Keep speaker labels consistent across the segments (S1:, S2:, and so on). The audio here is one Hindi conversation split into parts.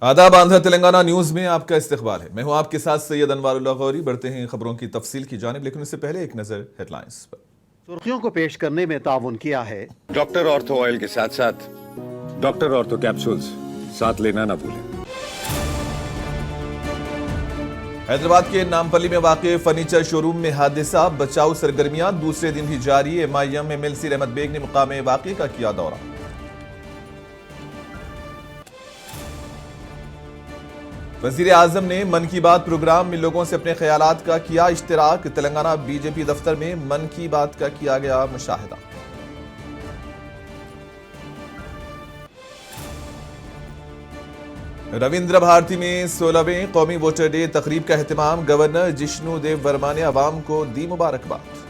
S1: आदाब, आंध्र तेलंगाना न्यूज में आपका इस्तकबाल है। मैं हूं आपके साथ सैयद अनवारुल्लाह गौरी। बढ़ते हैं खबरों की तफसील की जानिब, लेकिन उससे पहले एक नजर हेडलाइंस पर।
S2: सुर्खियों को पेश करने में ताउन किया है
S3: डॉक्टर ऑर्थो ऑयल के साथ साथ डॉक्टर ऑर्थो कैप्सूल्स साथ लेना ना भूलें।
S1: हैदराबाद के नामपल्ली में वाक़ फर्नीचर शोरूम में हादसा, बचाव सरगर्मियां दूसरे दिन भी जारी। MIM MLC रहमत बेग ने मुकाम वाक़े का किया दौरा। वज़ीर आज़म ने मन की बात प्रोग्राम में लोगों से अपने ख्यालात का किया इश्तिराक। तेलंगाना BJP दफ्तर में मन की बात का किया गया मुशाहिदा। रविंद्र भारती में 16वें कौमी वोटर डे तकरीब का एहतमाम। गवर्नर जिष्णु देव वर्मा ने अवाम को दी मुबारकबाद।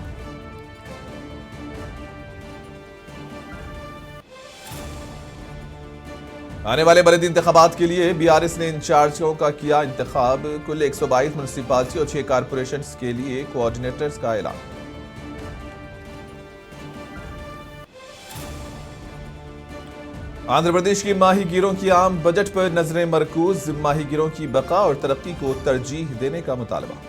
S1: आने वाले बलदी इंतखाबात के लिए BRS ने इंचार्जों का किया इंतखाब। कुल 122 म्यूनिसिपालिटी और 6 कारपोरेशंस के लिए कोऑर्डिनेटर्स का ऐलान। आंध्र प्रदेश के माहीगीरों की आम बजट पर नजरें मरकूज। माहीगीरों की बका और तरक्की को तरजीह देने का मुतालबा।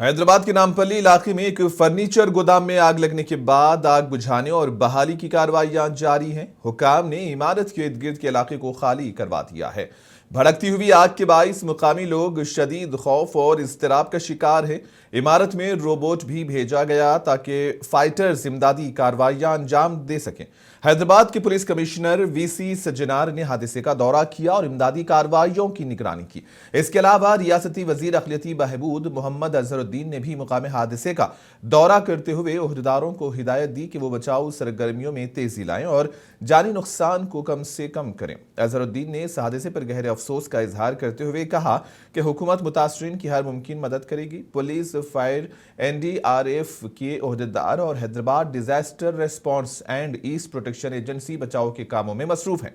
S1: हैदराबाद के नामपल्ली इलाके में एक फर्नीचर गोदाम में आग लगने के बाद आग बुझाने और बहाली की कार्रवाइयां जारी हैं। हुकाम ने इमारत के इर्द गिर्द के इलाके को खाली करवा दिया है। भड़कती हुई आग के बाइस मुकामी लोग शदीद खौफ और इज़्तिराब का शिकार हैं। इमारत में रोबोट भी भेजा गया ताकि फाइटर्स इमदादी कार्रवाइयां अंजाम दे सकें। हैदराबाद के पुलिस कमिश्नर VC सज्जनार ने हादसे का दौरा किया और इमदादी कार्रवाइयों की निगरानी की। इसके अलावा रियासती वजीर अक़लियती बहबूद मोहम्मद अजहरुद्दीन ने भी मुकाम हादसे का दौरा करते हुए ओहदेदारों को हिदायत दी कि वो बचाव सरगर्मियों में तेजी लाएं और जानी नुकसान को कम से कम करें। अजहरुद्दीन ने इस हादसे पर गहरे अफसोस का इजहार करते हुए कहा कि हुकूमत मुतासरीन की हर मुमकिन मदद करेगी। पुलिस, फायर, NDRF के ओहदेदार और Hyderabad disaster response and east protection agency बचाव के कामों में मसरूफ हैं।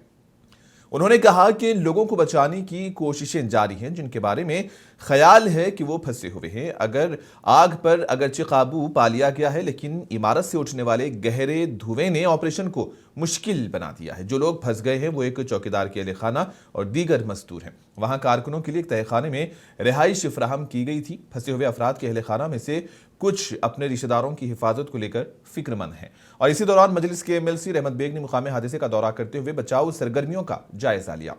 S1: उन्होंने कहा कि लोगों को बचाने की कोशिशें जारी हैं जिनके बारे में ख्याल है कि वो फंसे हुए हैं। अगर आग पर अगरचे काबू पा लिया गया है, लेकिन इमारत से उठने वाले गहरे धुएं ने ऑपरेशन को मुश्किल बना दिया है। जो लोग फंस गए हैं वो एक चौकीदार के अहलखाना और दीगर मजदूर हैं। वहां कारकुनों के लिए एक तहखाने में रिहाइश फराहम की गई थी। फंसे हुए अफराद के अहलखाना में से कुछ अपने रिश्तेदारों की हिफाजत को लेकर फिक्रमंद हैं। और इसी दौरान मजलिस के MLC रहमत बेग ने मुकामी हादसे का दौरा करते हुए बचाव सरगर्मियों का जायजा लिया।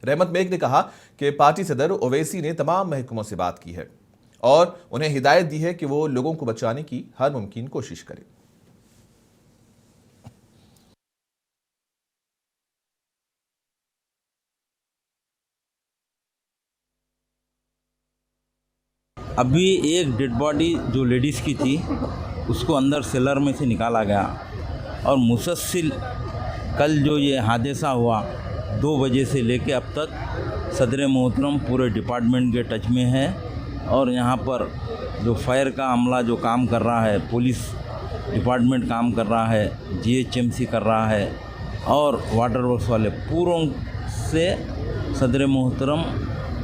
S1: रहमत बेग ने कहा कि पार्टी सदर ओवैसी ने तमाम महकमों से बात की है और उन्हें हिदायत दी है कि वो लोगों को बचाने की हर मुमकिन कोशिश करें।
S4: अभी एक डेड बॉडी जो लेडीज़ की थी उसको अंदर सेलर में से निकाला गया और मुसलसल कल जो ये हादसा हुआ 2 बजे से लेके अब तक सदर मोहतरम पूरे डिपार्टमेंट के टच में है। और यहाँ पर जो फायर का अमला जो काम कर रहा है, पुलिस डिपार्टमेंट काम कर रहा है, GHMC कर रहा है और वाटर वर्क्स वाले पूरों से सदर मोहतरम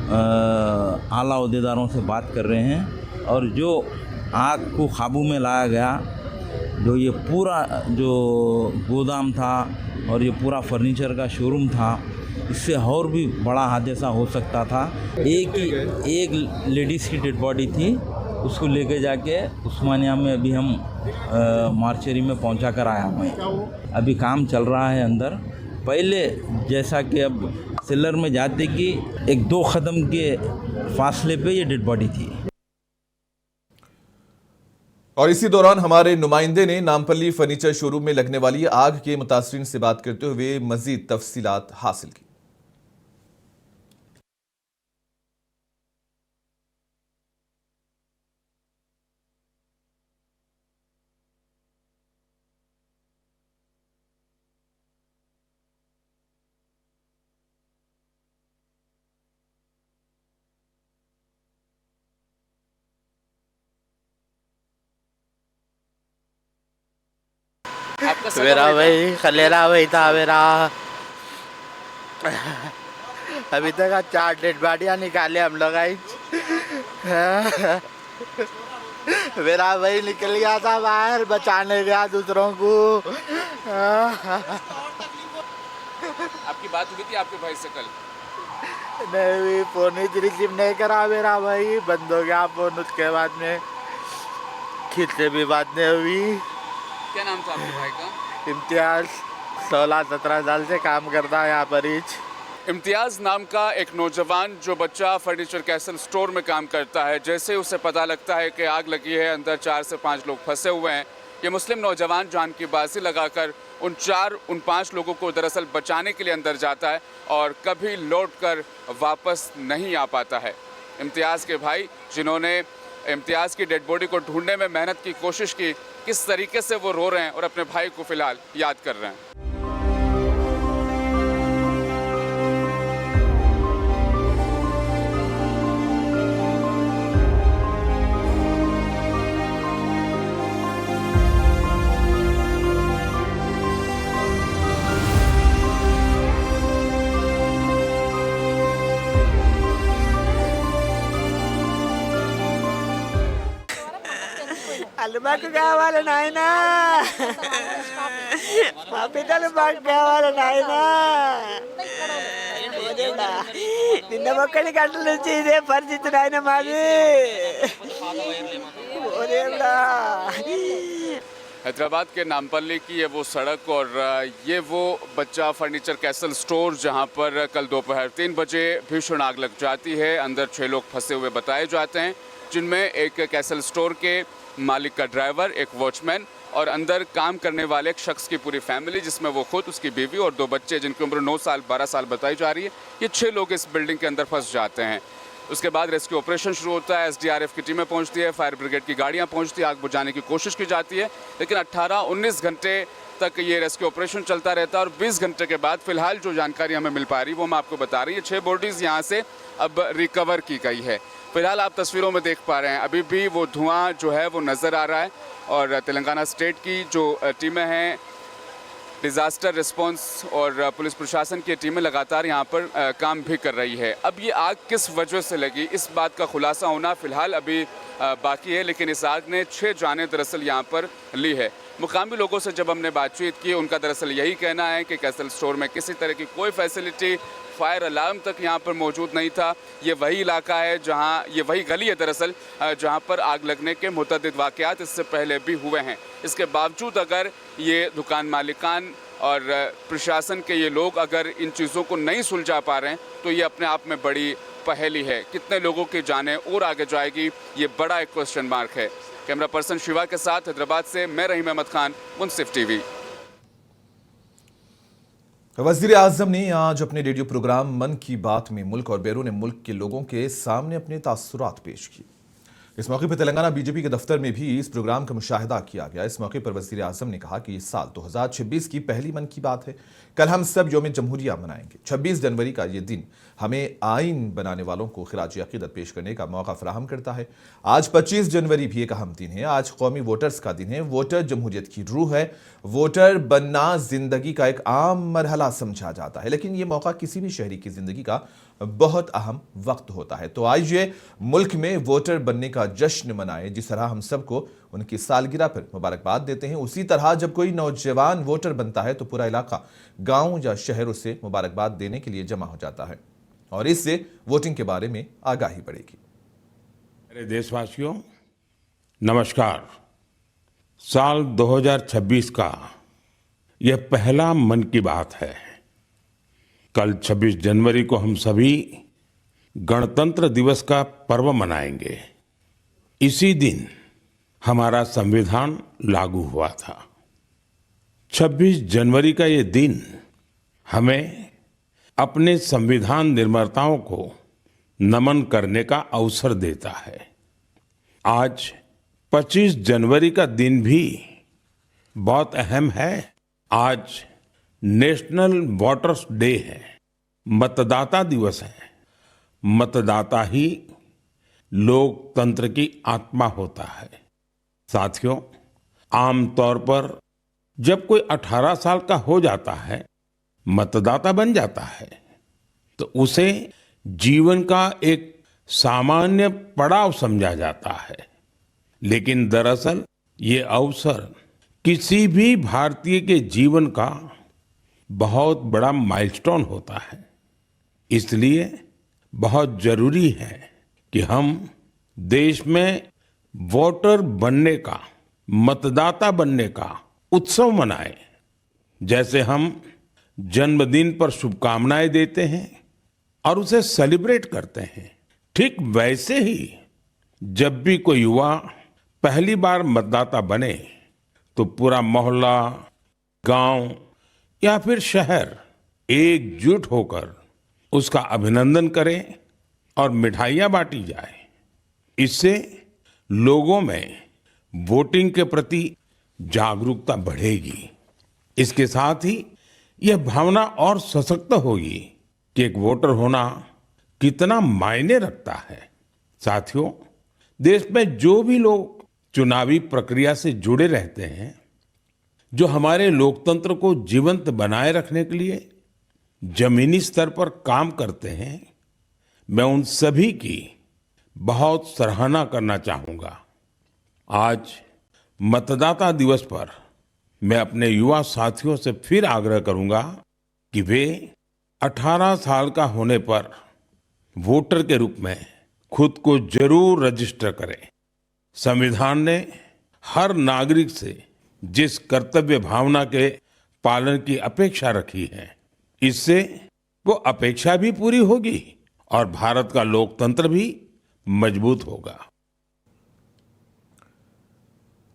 S4: आला अहदेदारों से बात कर रहे हैं। और जो आग को काबू में लाया गया, जो ये पूरा जो गोदाम था और ये पूरा फर्नीचर का शोरूम था, इससे और भी बड़ा हादसा हो सकता था। एक लेडीज़ की डेड बॉडी थी, उसको लेके जाके उस्मानिया में अभी हम मार्चरी में पहुंचा कर आया हूँ। अभी काम चल रहा है अंदर। पहले जैसा कि अब सेलर में जाते कि 1-2 कदम के फासले पे ये डेड बॉडी थी।
S1: और इसी दौरान हमारे नुमाइंदे ने नामपल्ली फर्नीचर शोरूम में लगने वाली आग के मुतासरीन से बात करते हुए मजीद तफसीलात हासिल की।
S5: मेरा भाई खलेरा भाई था मेरा। अभी तक 4 डेड बॉडियाँ निकाले हम लोग। मेरा भाई निकल गया था बाहर, बचाने गया दूसरों को।
S6: आपकी बात हुई थी आपके भाई से कल?
S5: नहीं, फोन ही रिसीव नहीं करा मेरा भाई, बंद हो गया फोन। उसके बाद में खिद से भी बात नहीं हुई।
S6: क्या नाम था आपके भाई का?
S5: इम्तियाज, 16-17 साल से काम करता है यहाँ पर ही।
S6: इम्तियाज़ नाम का एक नौजवान जो बच्चा फर्नीचर कैसल स्टोर में काम करता है, जैसे उसे पता लगता है कि आग लगी है, अंदर 4 से 5 लोग फंसे हुए हैं, ये मुस्लिम नौजवान जान की बाजी लगाकर उन 5 लोगों को दरअसल बचाने के लिए अंदर जाता है और कभी लौटकर वापस नहीं आ पाता है। इम्तियाज़ के भाई, जिन्होंने इम्तियाज़ की डेड बॉडी को ढूंढने में मेहनत की कोशिश की, किस तरीके से वो रो रहे हैं और अपने भाई को फिलहाल याद कर रहे हैं।
S5: మాకు కావాలి నాయనా, మా బిడ్డలు మాకు కావాలి నాయనా. నిన్న ఒక్కడి గంటల నుంచి ఇదే పరిస్థితి నాయన మాది.
S6: हैदराबाद के नामपल्ली की ये वो सड़क और ये वो बच्चा फर्नीचर कैसल स्टोर जहां पर कल दोपहर 3 बजे भीषण आग लग जाती है। अंदर 6 लोग फंसे हुए बताए जाते हैं, जिनमें एक कैसल स्टोर के मालिक का ड्राइवर, एक वॉचमैन और अंदर काम करने वाले एक शख्स की पूरी फैमिली, जिसमें वो खुद, उसकी बीवी और 2 बच्चे जिनकी उम्र 9 साल 12 साल बताई जा रही है। ये 6 लोग इस बिल्डिंग के अंदर फंस जाते हैं। उसके बाद रेस्क्यू ऑपरेशन शुरू होता है। SDRF की टीमें पहुंचती है, फायर ब्रिगेड की गाड़ियां पहुंचती है, आग बुझाने की कोशिश की जाती है, लेकिन 18-19 घंटे तक ये रेस्क्यू ऑपरेशन चलता रहता है और 20 घंटे के बाद फिलहाल जो जानकारी हमें मिल पा रही है वो मैं आपको बता रही है। 6 बॉडीज़ यहाँ से अब रिकवर की गई है। फिलहाल आप तस्वीरों में देख पा रहे हैं, अभी भी वो धुआं जो है वो नज़र आ रहा है और तेलंगाना स्टेट की जो टीमें हैं, डिज़ास्टर रिस्पांस और पुलिस प्रशासन की टीमें लगातार यहाँ पर काम भी कर रही है। अब ये आग किस वजह से लगी, इस बात का खुलासा होना फ़िलहाल अभी बाकी है, लेकिन इस आग ने 6 जानें दरअसल यहाँ पर ली है। मुकामी लोगों से जब हमने बातचीत की, उनका दरअसल यही कहना है कि कैसल स्टोर में किसी तरह की कोई फैसिलिटी, फायर अलार्म तक यहाँ पर मौजूद नहीं था। ये वही इलाका है जहाँ, ये वही गली है दरअसल जहाँ पर आग लगने के मुतअद्दिद वाक़यात इससे पहले भी हुए हैं। इसके बावजूद अगर ये दुकान मालिकान और प्रशासन के ये लोग अगर इन चीज़ों को नहीं सुलझा पा रहे हैं तो ये अपने आप में बड़ी पहेली है। कितने लोगों की जानें और आगे जाएगी, ये बड़ा एक क्वेश्चन मार्क है। कैमरा पर्सन शिवा के साथ हैदराबाद से मैं रहीम अहमद खान, मुंसिफ टीवी।
S1: वज़ीर आज़म ने आज अपने रेडियो प्रोग्राम मन की बात में मुल्क और बैरून मुल्क के लोगों के सामने अपने तासुरात पेश किए। इस मौके पर तेलंगाना बीजेपी के दफ्तर में भी इस प्रोग्राम का मुशाहिदा किया गया। इस मौके पर वज़ीर आज़म ने कहा कि इस साल 2026 की पहली मन की बात है। कल हम सब यौम जमहूरिया मनाएंगे। 26 जनवरी का ये दिन हमें आइन बनाने वालों को खिराज अक़ीदत पेश करने का मौका फराहम करता है। आज 25 जनवरी भी एक अहम दिन है। आज कौमी वोटर्स का दिन है। वोटर जमहूरियत की रूह है। वोटर बनना जिंदगी का एक आम मरहला समझा जाता है, लेकिन ये मौका किसी भी शहरी की जिंदगी का बहुत अहम वक्त होता है। तो आइए मुल्क में वोटर बनने का जश्न मनाएं। जिस तरह हम सबको उनकी सालगिरह पर मुबारकबाद देते हैं, उसी तरह जब कोई नौजवान वोटर बनता है तो पूरा इलाका, गांव या शहर उसे मुबारकबाद देने के लिए जमा हो जाता है और इससे वोटिंग के बारे में आगाही बढ़ेगी।
S7: मेरे देशवासियों, नमस्कार। साल 2026 का यह पहला मन की बात है। कल 26 जनवरी को हम सभी गणतंत्र दिवस का पर्व मनाएंगे। इसी दिन हमारा संविधान लागू हुआ था। 26 जनवरी का ये दिन हमें अपने संविधान निर्माताओं को नमन करने का अवसर देता है। आज 25 जनवरी का दिन भी बहुत अहम है। आज नेशनल वोटर्स डे है, मतदाता दिवस है। मतदाता ही लोकतंत्र की आत्मा होता है। साथियों, आमतौर पर जब कोई 18 साल का हो जाता है, मतदाता बन जाता है, तो उसे जीवन का एक सामान्य पड़ाव समझा जाता है। लेकिन दरअसल ये अवसर किसी भी भारतीय के जीवन का बहुत बड़ा माइलस्टोन होता है। इसलिए बहुत जरूरी है कि हम देश में वोटर बनने का, मतदाता बनने का उत्सव मनाएं। जैसे हम जन्मदिन पर शुभकामनाएं देते हैं और उसे सेलिब्रेट करते हैं, ठीक वैसे ही जब भी कोई युवा पहली बार मतदाता बने तो पूरा मोहल्ला, गांव या फिर शहर एकजुट होकर उसका अभिनंदन करें और मिठाइयां बांटी जाए। इससे लोगों में वोटिंग के प्रति जागरूकता बढ़ेगी। इसके साथ ही यह भावना और सशक्त होगी कि एक वोटर होना कितना मायने रखता है। साथियों, देश में जो भी लोग चुनावी प्रक्रिया से जुड़े रहते हैं, जो हमारे लोकतंत्र को जीवंत बनाए रखने के लिए जमीनी स्तर पर काम करते हैं, मैं उन सभी की बहुत सराहना करना चाहूंगा। आज मतदाता दिवस पर मैं अपने युवा साथियों से फिर आग्रह करूंगा कि वे 18 साल का होने पर वोटर के रूप में खुद को जरूर रजिस्टर करें। संविधान ने हर नागरिक से जिस कर्तव्य भावना के पालन की अपेक्षा रखी है, इससे वो अपेक्षा भी पूरी होगी और भारत का लोकतंत्र भी मजबूत होगा।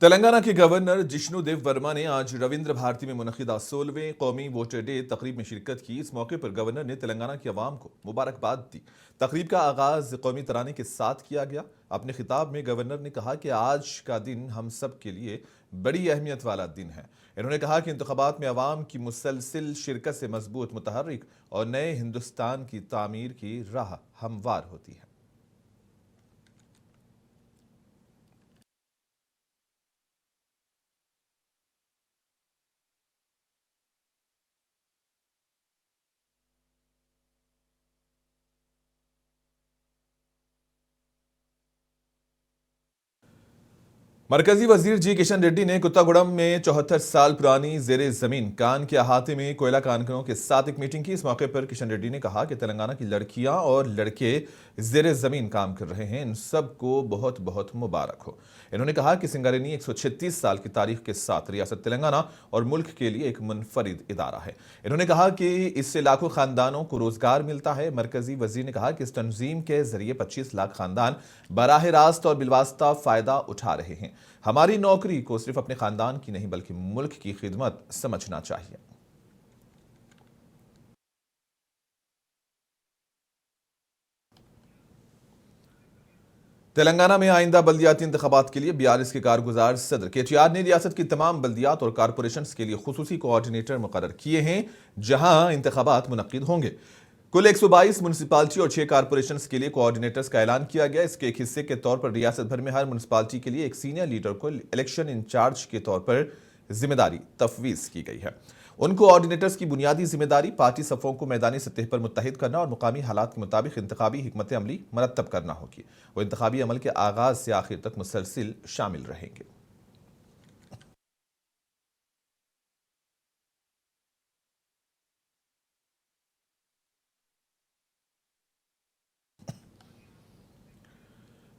S1: तेलंगाना के गवर्नर जिष्णुदेव वर्मा ने आज रविंद्र भारती में मुनक्किदा 16वें कौमी वोटर डे तकरीब में शिरकत की। इस मौके पर गवर्नर ने तेलंगाना की आवाम को मुबारकबाद दी। तकरीब का आगाज कौमी तराने के साथ किया गया। अपने खिताब में गवर्नर ने कहा कि आज का दिन हम सब के लिए बड़ी अहमियत वाला दिन है। इन्होंने कहा कि इंतखाबात में आवाम की मुसलसिल शिरकत से मजबूत, मुतहर्रिक और नए हिंदुस्तान की तामीर की राह हमवार होती है। मरकजी वजीर जी किशन रेड्डी ने कुत्तागुड़म में 74 साल पुरानी जेर जमीन कान के अहाते में कोयला कानकरों के साथ एक मीटिंग की। इस मौके पर किशन रेड्डी ने कहा कि तेलंगाना की लड़कियां और लड़के जेर जमीन काम कर रहे हैं, इन सबको बहुत बहुत मुबारक हो। इन्होंने कहा कि सिंगारेनी 136 साल की तारीख के साथ रियासत तेलंगाना और मुल्क के लिए एक मुनफरिद इदारा है। इन्होंने कहा कि इससे लाखों खानदानों को रोजगार मिलता है। मरकजी वजीर ने कहा कि इस तंजीम के जरिए 25 लाख खानदान बराह रास्त और बिलवास्ता फायदा उठा रहे हैं। हमारी नौकरी को सिर्फ अपने खानदान की नहीं बल्कि मुल्क की खिदमत समझना चाहिए। तेलंगाना में आइंदा बल्दियाती इंतखाबात के लिए BRS के कारगुजार सदर KTR ने रियासत की तमाम बल्दियात और कारपोरेशंस के लिए खुसूसी कोऑर्डिनेटर मुकर्रर किए हैं, जहां इंतखाबात मुनक्किद होंगे। कुल 122 म्यूनिसिपालिटी और 6 कारपोरेशंस के लिए कोऑर्डिनेटर्स का ऐलान किया गया। इसके एक हिस्से के तौर पर रियासत भर में हर म्यूनिसिपालिटी के लिए एक सीनियर लीडर को इलेक्शन इंचार्ज के तौर पर जिम्मेदारी तफवीज की गई है। उन कोऑर्डिनेटर्स की बुनियादी जिम्मेदारी पार्टी सफ़ों को मैदानी सतह पर मुत्तहिद करना और मुकामी हालात के मुताबिक इंतखाबी हिकमत अमली मरतब करना होगी। वो इंतखाबी अमल के आगाज से आखिर तक मुसलसिल शामिल रहेंगे।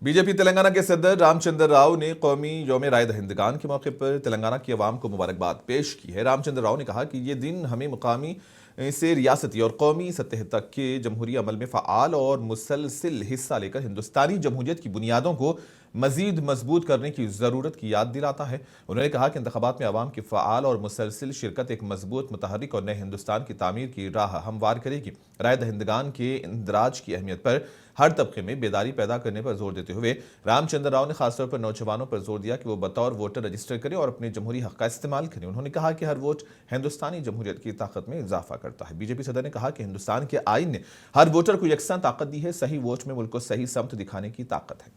S1: बीजेपी तेलंगाना के सदर रामचंद्र राव ने कौमी यौम राय दहिंदगान के मौके पर तेलंगाना की आवाम को मुबारकबाद पेश की है। रामचंद्र राव ने कहा कि ये दिन हमें मुकामी से रियासती और कौमी सतह तक के जमहूरी अमल में फ़आल और मुसलसिल हिस्सा लेकर हिंदुस्तानी जमहूरियत की बुनियादों को मजीद मजबूत करने की ज़रूरत की याद दिलाता है। उन्होंने कहा कि इंतखाबात में आवाम की फ़आल और मुसलसिल शिरकत एक मजबूत, मुतहर्रिक और नए हिंदुस्तान की तामीर की राह हमवार करेगी। राय दहिंदगान के इंदराज की अहमियत पर हर तबके में बेदारी पैदा करने पर जोर देते हुए रामचंद्र राव ने खासतौर पर नौजवानों पर जोर दिया कि वो बतौर वोटर रजिस्टर करें और अपने जमहूरी हक का इस्तेमाल करें। उन्होंने कहा कि हर वोट हिंदुस्तानी जमहूरियत की ताकत में इजाफा करता है। बीजेपी सदर ने कहा कि हिंदुस्तान के आईन ने हर वोटर को यकसां ताकत दी है। सही वोट में मुल्क को सही समत दिखाने की ताकत है।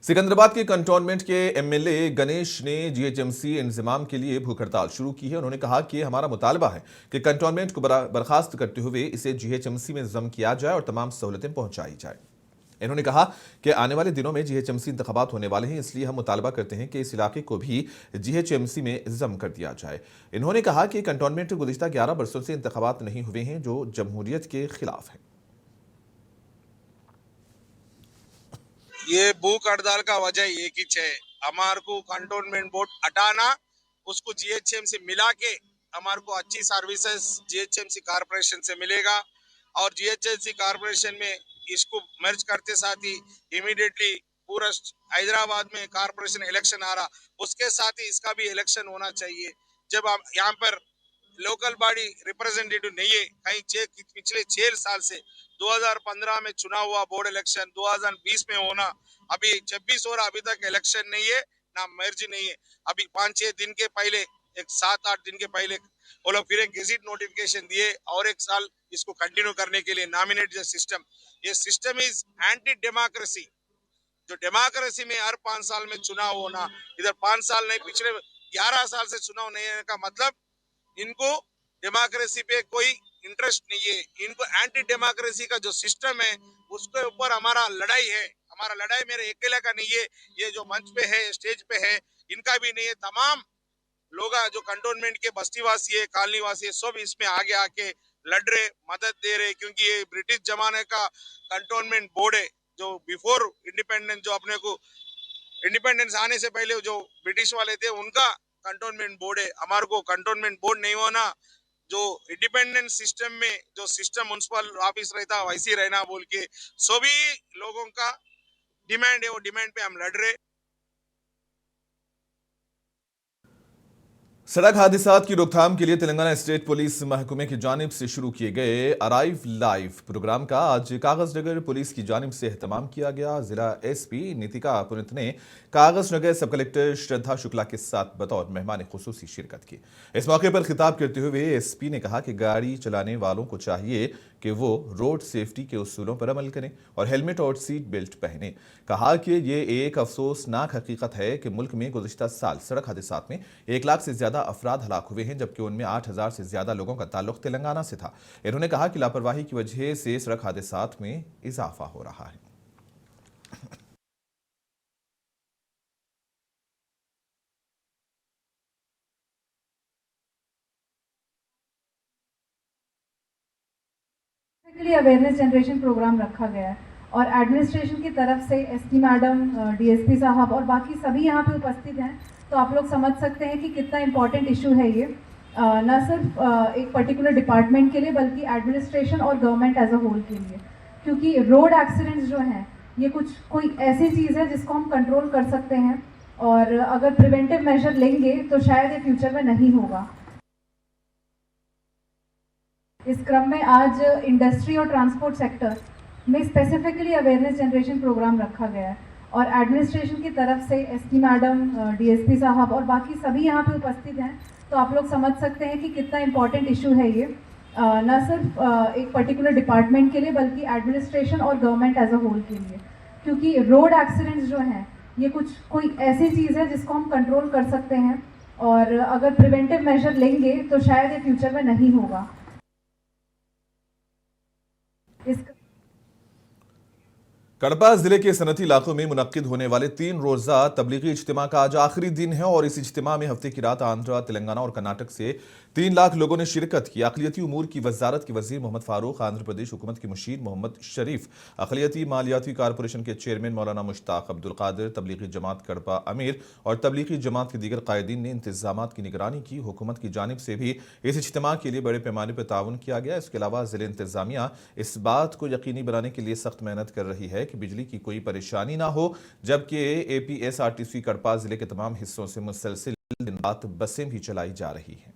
S1: सिकंदराबाद के कंटोनमेंट के एमएलए गणेश ने जीएचएमसी इंतजाम के लिए भूख हड़ताल शुरू की है। उन्होंने कहा कि हमारा मुतालबा है कि कंटोनमेंट को बर्खास्त करते हुए इसे जीएचएमसी में जम किया जाए और तमाम सहूलतें पहुंचाई जाए। इन्होंने कहा कि आने वाले दिनों में जीएचएमसी इंतखाबात होने वाले हैं, इसलिए हम मुतालबा करते हैं कि इस इलाके को भी जीएचएमसी में जम कर दिया जाए। इन्होंने कहा कि कंटोनमेंट में गुज़िश्ता 11 बरसों से इंतखाबात नहीं हुए हैं, जो जमहूरियत के खिलाफ है।
S8: ये भूख हड़ताल का वजह एक ही है, हमारे को कंटोनमेंट बोर्ड हटाना, उसको जीएचएमसी मिला के हमारे को अच्छी सर्विसेज जीएचएमसी कारपोरेशन से मिलेगा और जीएचएमसी कारपोरेशन में इसको मर्ज करते साथ ही इमीडिएटली पूरा हैदराबाद में कारपोरेशन इलेक्शन आ रहा, उसके साथ ही इसका भी इलेक्शन होना चाहिए। जब हम यहाँ पर लोकल बॉडी रिप्रेजेंटेटिव नहीं है, कहीं पिछले 6 साल से 2015 में चुनाव हुआ बोर्ड इलेक्शन, 2020 में होना, अभी 26 हो रहा, अभी तक इलेक्शन नहीं है, ना मर्ज नहीं है। अभी 5-6 दिन के पहले, एक 7-8 दिन के पहले वो लोग फिर एक गेजेट नोटिफिकेशन दिए और एक साल इसको कंटिन्यू करने के लिए नॉमिनेट सिस्टम। ये सिस्टम इज एंटी डेमोक्रेसी। जो डेमोक्रेसी में हर 5 साल में चुनाव होना, इधर 5 साल नहीं, पिछले 11 साल से चुनाव नहीं होने का मतलब इनको डेमोक्रेसी पे कोई इंटरेस्ट नहीं है। इनको एंटी डेमोक्रेसी का जो सिस्टम है उसके ऊपर हमारा लड़ाई है। हमारा लड़ाई मेरे अकेले का नहीं है, ये जो मंच पे है, स्टेज पे है, इनका भी नहीं है। तमाम लोग जो कंटोनमेंट के बस्तीवासी है, कॉलोनी वासी है, सब इसमें आगे आके लड़ रहे, मदद दे रहे, क्योंकि ये ब्रिटिश जमाने का कंटोनमेंट बोर्ड है, जो बिफोर इंडिपेंडेंस, जो अपने को इंडिपेंडेंस आने से पहले जो ब्रिटिश वाले थे उनका कंटोनमेंट बोर्ड है। हमारे को कंटोनमेंट बोर्ड नहीं होना, जो इंडिपेंडेंस सिस्टम में जो सिस्टम म्युनिसिपल ऑफिस रहता वैसे ही रहना बोल के सभी लोगों का डिमांड है, वो डिमांड पे हम लड़ रहे।
S1: सड़क हादसात की रोकथाम के लिए तेलंगाना स्टेट पुलिस महकमे की जानिब से शुरू किए गए अराइव लाइव प्रोग्राम का आज कागजनगर पुलिस की जानिब से एहतमाम किया गया। जिला एसपी नीतिका पुनित ने कागजनगर सब कलेक्टर श्रद्धा शुक्ला के साथ बतौर मेहमान खुसूसी शिरकत की। इस मौके पर खिताब करते हुए एसपी ने कहा कि गाड़ी चलाने वालों को चाहिए कि वो रोड सेफ्टी के उसूलों पर अमल करें और हेलमेट और सीट बेल्ट पहने। कहा कि ये एक अफसोसनाक हकीकत है कि मुल्क में गुज़िश्ता साल सड़क हादसात में 1 लाख से ज्यादा अफराद हलाक हुए हैं, जबकि उनमें 8,000 से ज्यादा लोगों का ताल्लुक तेलंगाना से था। इन्होंने कहा कि लापरवाही की वजह से सड़क हादसात में इजाफा हो रहा है।
S9: अवेयरनेस जनरेशन प्रोग्राम रखा गया है और एडमिनिस्ट्रेशन की तरफ से एसपी मैडम, डीएसपी साहब और बाकी सभी यहाँ पे उपस्थित हैं, तो आप लोग समझ सकते हैं कि कितना इम्पोर्टेंट इशू है ये, न सिर्फ एक पर्टिकुलर डिपार्टमेंट के लिए बल्कि एडमिनिस्ट्रेशन और गवर्नमेंट एज अ होल के लिए, क्योंकि रोड एक्सीडेंट्स जो हैं ये कोई ऐसी चीज़ है जिसको हम कंट्रोल कर सकते हैं और अगर प्रिवेंटिव मेजर लेंगे तो शायद ये फ्यूचर में नहीं होगा। इस क्रम में आज इंडस्ट्री और ट्रांसपोर्ट सेक्टर में स्पेसिफिकली अवेयरनेस जनरेशन प्रोग्राम रखा गया है और एडमिनिस्ट्रेशन की तरफ से एसपी मैडम, डीएसपी साहब और बाकी सभी यहाँ पे उपस्थित हैं, तो आप लोग समझ सकते हैं कि कितना इम्पोर्टेंट इशू है ये, न सिर्फ एक पर्टिकुलर डिपार्टमेंट के लिए बल्कि एडमिनिस्ट्रेशन और गवर्नमेंट एज अ होल के लिए, क्योंकि रोड एक्सीडेंट्स जो हैं ये कोई ऐसी चीज़ है जिसको हम कंट्रोल कर सकते हैं और अगर प्रिवेंटिव मेजर लेंगे तो शायद ये फ्यूचर में नहीं होगा।
S1: कड़पा जिले के सनती इलाकों में मुनक्किद होने वाले 3 रोजा तबलीगी इज्तिमा का आज आखिरी दिन है और इस इज्तिमा में हफ्ते की रात आंध्रा, तेलंगाना और कर्नाटक से 3 लाख लोगों ने शिरकत की। अक़लियती उमूर की वजारत के वजीर मोहम्मद फारूक, आंध्र प्रदेश हुकूमत के मुशीर मोहम्मद शरीफ, अक़लियती मालियाती कारपोरेशन के चेयरमैन मौलाना मुश्ताक अब्दुल कादिर, तबलीगी जमात कड़पा अमीर और तबलीगी जमात के दीगर कायदीन ने इंतजाम की निगरानी की। हुकूमत की जानिब से भी इस इज्तिमा के लिए बड़े पैमाने पर ताउन किया गया। इसके अलावा जिले इंतजामिया इस बात को यकीनी बनाने के लिए सख्त मेहनत कर रही है कि बिजली की कोई परेशानी ना हो, जबकि एपीएसआरटीसी कड़पा जिले के तमाम हिस्सों से मुसलसिल दिन रात बसें भी चलाई जा रही हैं।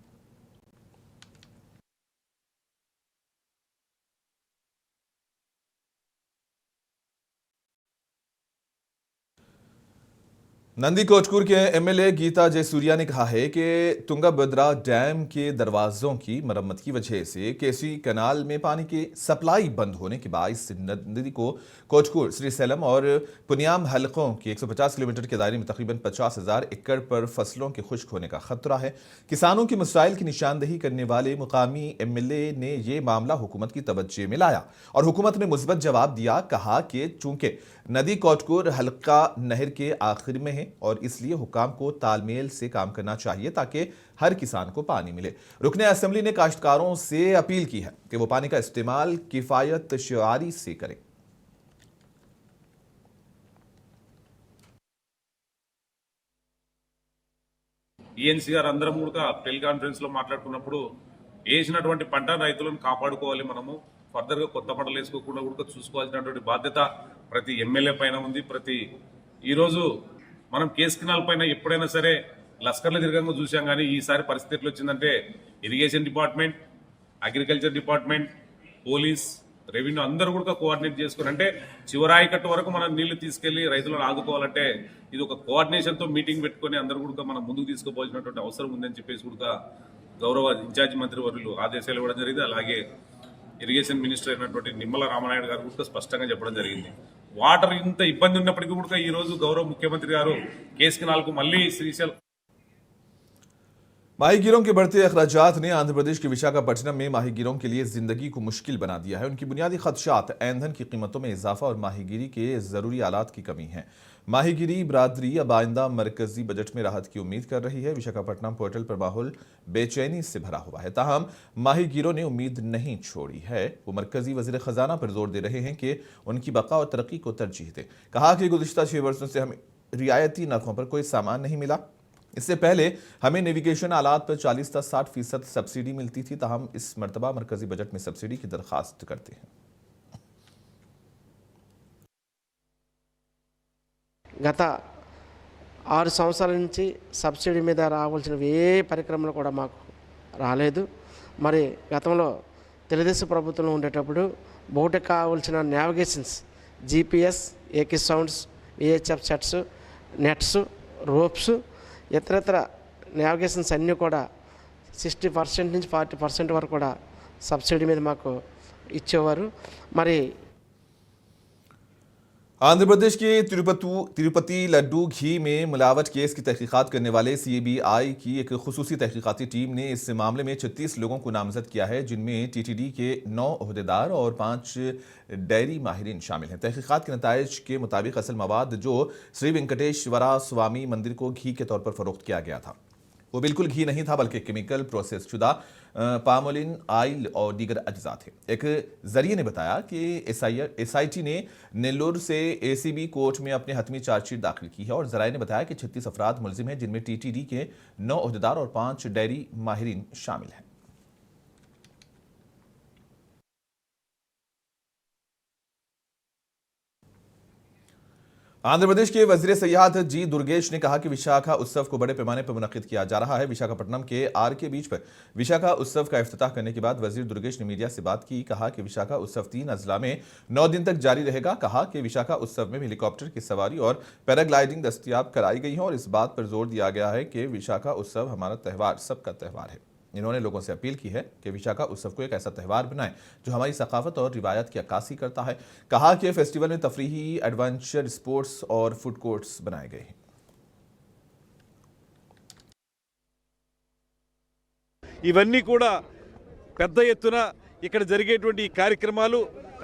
S1: नंदी कोटकुर के एमएलए गीता जयसूर्या ने कहा है कि तुंगभद्रा डैम के दरवाजों की मरम्मत की वजह से केसी कनाल में पानी की सप्लाई बंद होने के बायस नदी को कोटकुर, श्रीसैलम और पुनियाम हलकों के 150 किलोमीटर के दायरे में तकरीबन 50,000 एकड़ पर फसलों के खुश्क होने का खतरा है। किसानों के मसाइल की निशानदेही करने वाले मुकामी एमएलए ने यह मामला हुकूमत की तवज्जो में लाया और हुकूमत ने मुस्बत जवाब दिया। कहा कि चूंकि नदी कोटकुर हल्का नहर के आखिर में है और इसलिए हुकाम को तालमेल से काम करना चाहिए ताकि हर किसान को पानी मिले। रुकने असेंबली ने काश्तकारों से अपील की है कि वो पानी का इस्तेमाल किफायत शुआरी से करें।
S10: ఈఎన్సీ గారు అందరం కూడా టెలికాన్ఫరెన్స్ లో మాట్లాడుకున్నప్పుడు వేసినటువంటి పంట రైతులను కాపాడుకోవాలి, మనము ఫర్దర్ గా కొత్త పంటలు వేసుకోకుండా కూడా చూసుకోవాల్సినటువంటి బాధ్యత ప్రతి ఎమ్మెల్యే పైన ఉంది. ఈ రోజు మనం కేస్ కెనాల్ పైన ఎప్పుడైనా సరే లస్కర్ల దీర్ఘంగా చూసాం, కానీ ఈసారి పరిస్థితి ఎట్లా వచ్చిందంటే irrigation department, agriculture department, police, revenue అందరూ కూడా కోఆర్డినేట్ చేసుకుని, అంటే చివరాయికట్టు వరకు మనం నీళ్లు తీసుకెళ్లి రైతులను ఆదుకోవాలంటే ఇది ఒక కోఆర్డినేషన్ తో మీటింగ్ పెట్టుకుని అందరూ కూడా మనం ముందుకు తీసుకోవాల్సినటువంటి అవసరం ఉందని చెప్పేసి కూడా గౌరవ ఇన్ఛార్జి మంత్రి వర్యులు ఆదేశాలు ఇవ్వడం జరిగింది. అలాగే ఇరిగేషన్ మినిస్టర్ అయినటువంటి నిమ్మల రామనాయుడు గారు కూడా స్పష్టంగా చెప్పడం జరిగింది. వాటర్ ఇంత ఇబ్బంది ఉన్నప్పటికీ కూడా ఈ రోజు గౌరవ ముఖ్యమంత్రి గారు కేసు కెనాల్కు మళ్ళీ శ్రీశైలం
S1: माहीगीरों के बढ़ते अखराजात ने आंध्र प्रदेश के विशाखापट्टनम में माहीगीरों के लिए जिंदगी को मुश्किल बना दिया है। उनकी बुनियादी खदशात ईंधन की कीमतों में इजाफा और माहीगीरी के जरूरी आलात की कमी है। माहीगीरी बरादरी अब आइंदा मरकजी बजट में राहत की उम्मीद कर रही है। विशाखापट्टनम पोर्टल पर माहौल बेचैनी से भरा हुआ है, ताहम माहीगीरों ने उम्मीद नहीं छोड़ी है। वो मरकजी वजीर खजाना पर जोर दे रहे हैं कि उनकी बका और तरक्की को तरजीह दें। कहा कि गुज़िश्ता 6 वर्षों से हमें रियायती नरखों पर कोई सामान नहीं मिला। इससे पहले हमें नेविगेशन आलात पर 40 से 60% सब्सिडी मिलती थी, ताहम इस मरतबा मरकजी बजट में सब्सिडी की दरखास्त करते हैं।
S11: గత 6 సంవత్సరాల నుంచి సబ్సిడీ మీద రావాల్సిన ఏ పరిక్రమలు కూడా మాకు రాలేదు. మరి గతంలో తెలుగుదేశం ప్రభుత్వంలో ఉండేటప్పుడు బోటుకు కావాల్సిన నావిగేషన్స్, జీపీఎస్, ఏకి sounds, VHF sets, nets, ropes, ఇతరత్ర నావిగేషన్స్ అన్నీ కూడా 60% నుంచి 40% వరకు కూడా సబ్సిడీ మీద మాకు ఇచ్చేవారు. మరి
S1: आंध्र प्रदेश के तिरुपति लड्डू घी में मिलावट केस की तहकीकात करने वाले सीबीआई की एक खुसूसी तहकीकाती टीम ने इस मामले में 36 लोगों को नामजद किया है, जिनमें टीटीडी के 9 ओहदेदार और 5 डेयरी माहिरीन शामिल हैं। तहकीकात के नताइज के मुताबिक असल मवाद जो श्री वेंकटेश्वरा स्वामी मंदिर को घी के तौर पर फरोख्त किया गया था वो बिल्कुल घी नहीं था, बल्कि केमिकल प्रोसेस शुदा पामोलिन ऑयल और दीगर अज्जा थे। एक जरिए ने बताया कि एसआईटी ने नेल्लोर से एसीबी कोर्ट में अपने हतमी चार्जशीट दाखिल की है और जराये ने बताया कि 36 अफराद मुलजिम हैं, जिनमें टीटीडी के 9 ओहदेदार और 5 डेयरी माहिरीन शामिल हैं। आंध्र प्रदेश के वजीर सयाहत जी दुर्गेश ने कहा कि विशाखा उत्सव को बड़े पैमाने पर मुनक्किद किया जा रहा है। विशाखापट्टनम के आरके बीच पर विशाखा उत्सव का इफ्तिताह करने के बाद वजीर दुर्गेश ने मीडिया से बात की। कहा कि विशाखा उत्सव 3 अजला में 9 दिन तक जारी रहेगा। कहा कि विशाखा उत्सव में हेलीकॉप्टर की सवारी और पैराग्लाइडिंग दस्तयाब कराई गई है और इस बात पर जोर दिया गया है कि विशाखा उत्सव हमारा त्यौहार, सबका त्यौहार है। इन्होंने लोगों से अपील की है कि विशाखा उत्सव को एक ऐसा त्यौहार बनाएं जो हमारी सकाफत और रिवायत की अक्कासी करता है। कहा कि फेस्टिवल में तफरीही, एडवेंचर स्पोर्ट्स और फूड कोर्ट्स बनाए गए हैं।
S12: ఇవన్నీ కూడా పెద్ద ఎత్తున ఇక్కడ జరిగేటువంటి కార్యక్రమాలు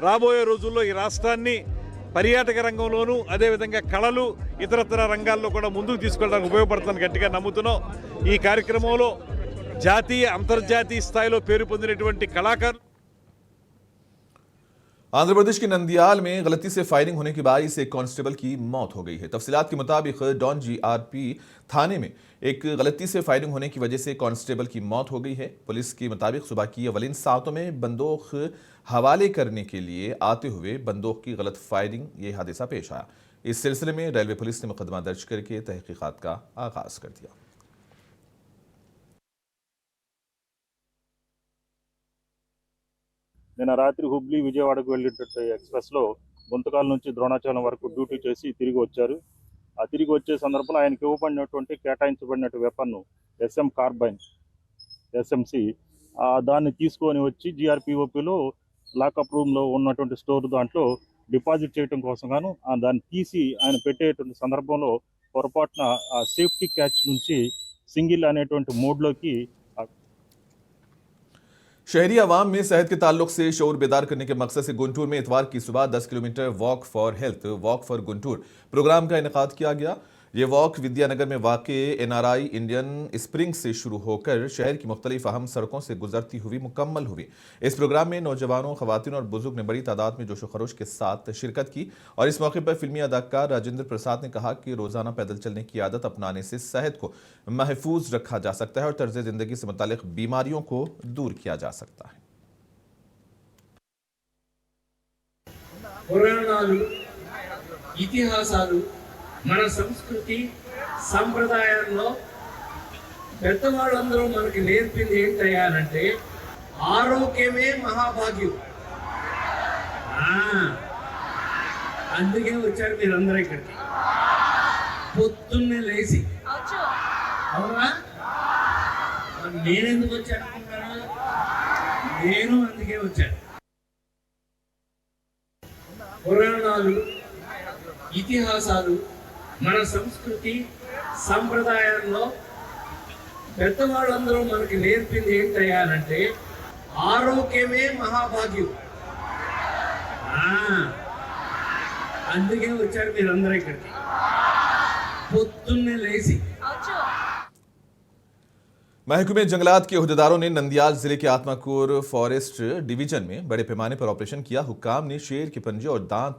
S12: రాబోయే రోజుల్లో ఈ రాష్ట్రాన్ని పర్యాటక రంగంలోనూ అదేవిధంగా కళలు ఇతరతర రంగాల్లో కూడా ముందుకు తీసుకెళ్ళడానికి ఉపయోగపడుతుందని గట్టిగా నమ్ముతున్నాం. ఈ కార్యక్రమంలో జాతీయ అంతర్జాతీయ స్థాయిలో పేరు పొందినటువంటి కళాకారులు
S1: आंध्र प्रदेश के नंदियाल में गलती से फायरिंग होने के बायस एक कांस्टेबल की मौत हो गई है। तफसीलात के मुताबिक डॉन जीआरपी थाने में एक गलती से फायरिंग होने की वजह से कांस्टेबल की मौत हो गई है। पुलिस के मुताबिक सुबह की अवलिन सातों में बंदूक हवाले करने के लिए आते हुए बंदूक की गलत फायरिंग ये हादसा पेश आया। इस सिलसिले में रेलवे पुलिस ने मुकदमा दर्ज करके तहकीकात का आगाज कर दिया।
S13: నిన్న రాత్రి హుబ్లీ విజయవాడకు వెళ్ళేటట్టు ఎక్స్ప్రెస్లో గుంతకాల నుంచి ద్రోణాచలం వరకు డ్యూటీ చేసి తిరిగి వచ్చారు. తిరిగి వచ్చే సందర్భంలో ఆయనకి ఇవ్వబడినటువంటి కేటాయించబడినటువంటి వెపన్ SM కార్బైన్ SMC దాన్ని తీసుకొని వచ్చి GRPOPలో లాకప్ రూమ్లో ఉన్నటువంటి స్టోర్ దాంట్లో డిపాజిట్ చేయడం కోసం గాను దాన్ని తీసి ఆయన పెట్టేటువంటి సందర్భంలో పొరపాటున ఆ సేఫ్టీ క్యాచ్ నుంచి సింగిల్ అనేటువంటి మోడ్లోకి
S1: शहरी आवाम में सेहत के ताल्लुक से शऊर बेदार करने के मकसद से गुंटूर में इतवार की सुबह 10 kilometre walk for health walk for Guntur programme का इनेकाद किया गया। ये वॉक विद्यानगर में वाक़े NRI इंडियन स्प्रिंग से शुरू होकर शहर की मुख्तलिफ अहम सड़कों से गुजरती हुई मुकम्मल हुई। इस प्रोग्राम में नौजवानों, खवातीन और बुजुर्ग ने बड़ी तादाद में जोशो खरोश के साथ शिरकत की और इस मौके पर फिल्मी अदाकार राजेंद्र प्रसाद ने कहा कि रोज़ाना पैदल चलने की आदत अपनाने से सेहत को महफूज रखा जा सकता है और तर्ज ज़िंदगी से मुताल्लिक़ बीमारियों को दूर किया जा सकता है।
S14: పురాణాలు, ఇతిహాసాలు, మన సంస్కృతి సంప్రదాయాల్లో పెద్దవాళ్ళందరూ మనకి నేర్పింది ఏంటయ్యానంటే ఆరోగ్యమే మహాభాగ్యం. అందుకే వచ్చారు మీరందరూ ఇక్కడికి పొద్దున్నే లేచి. అవునా? నేనెందుకు వచ్చాను అనుకుంటారా? నేను అందుకే వచ్చాను. పురాణాలు, ఇతిహాసాలు, మన సంస్కృతి సంప్రదాయాల్లో పెద్దవాళ్ళందరూ మనకి నేర్పింది ఏంటయ్యానంటే ఆరోగ్యమే మహాభాగ్యం. అందుకే వచ్చారు మీరందరూ ఇక్కడికి పొద్దున్నే లేచి.
S1: महकमे जंगलात के अहदेदारों ने नंदियाल जिले के आत्माकुर फॉरेस्ट डिवीजन में बड़े पैमाने पर ऑपरेशन किया। हुक्काम ने शेर के पंजे और दांत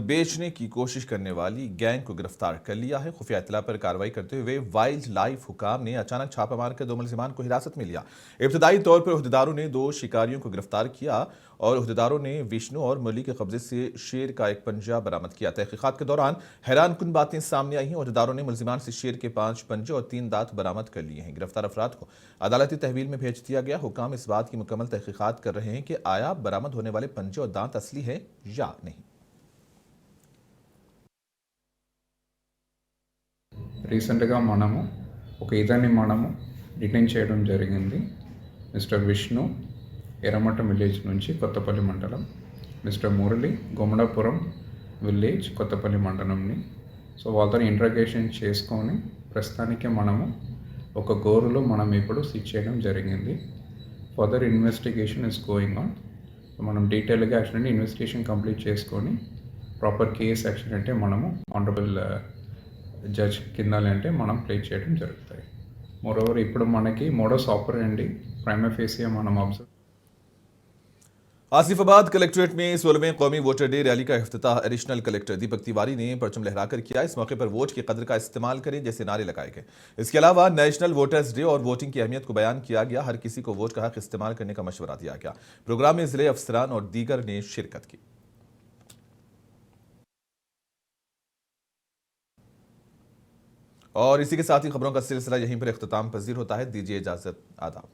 S1: बेचने की कोशिश करने वाली गैंग को गिरफ्तार कर लिया है। खुफिया इत्तला पर कार्रवाई करते हुए वाइल्ड लाइफ हुक्काम ने अचानक छापा मारकर 2 मुलजिमान को हिरासत में लिया। इब्तदाई तौर पर अहदेदारों ने 2 शिकारियों को गिरफ्तार किया और अहदेदारों ने विष्णु और मुरली के कब्जे से शेर का एक पंजा बरामद किया। तहकीकात के दौरान हैरानकुन बातें सामने आई हैं। अहदेदारों ने मुलजिमान से शेर के 5 पंजे और 3 दांत बरामद कर लिए हैं। गिरफ्तार अफराद को अदालती तहवील में भेज दिया गया। हुक्काम इस बात की मुकम्मल तहकीकात कर रहे हैं कि आया बरामद होने वाले पंजे और दांत असली है या नहीं।
S15: రీసెంట్గా మనము ఒక ఇతన్ని డిటైన్ చేయడం జరిగింది. మిస్టర్ విష్ణు ఎర్రమట్టం విలేజ్ నుంచి కొత్తపల్లి మండలం, మిస్టర్ మురళి గుమ్మడాపురం విలేజ్ కొత్తపల్లి మండలంని. సో వాళ్ళతో ఇంట్రాగేషన్ చేసుకొని ప్రస్తుతానికి మనము ఒక గోరులో ఇప్పుడు సీజ్ చేయడం జరిగింది. Further investigation is going on. మనం డీటెయిల్గా యాక్చువల్లీ ఇన్వెస్టిగేషన్ కంప్లీట్ చేసుకొని ప్రాపర్ కేస్ యాక్షన్ అంటే మనము ఆనరబుల్ జడ్జ్ కింద అంటే మనం ప్లే చేయడం జరుగుతాయి. మోరోవర్ ఇప్పుడు మనకి మోడస్ ఆపరెండి ప్రైమా ఫేసియా మనం అబ్జర్వ్.
S1: आसिफाबाद कलेक्ट्रेट में 16वें कौमी वोटर डे रैली का इफ्तिताह एडिशनल कलेक्टर दीपक तिवारी ने परचम लहराकर किया। इस मौके पर वोट की कदर का इस्तेमाल करें जैसे नारे लगाए गए। इसके अलावा नेशनल वोटर्स डे और वोटिंग की अहमियत को बयान किया गया। हर किसी को वोट का हक इस्तेमाल करने का मशवरा दिया गया। प्रोग्राम में जिले अफसरान और दीगर ने शिरकत की। और इसी के साथ ही खबरों का सिलसिला यहीं पर इख्तिताम पजीर होता है। दीजिए इजाजत, आदाब।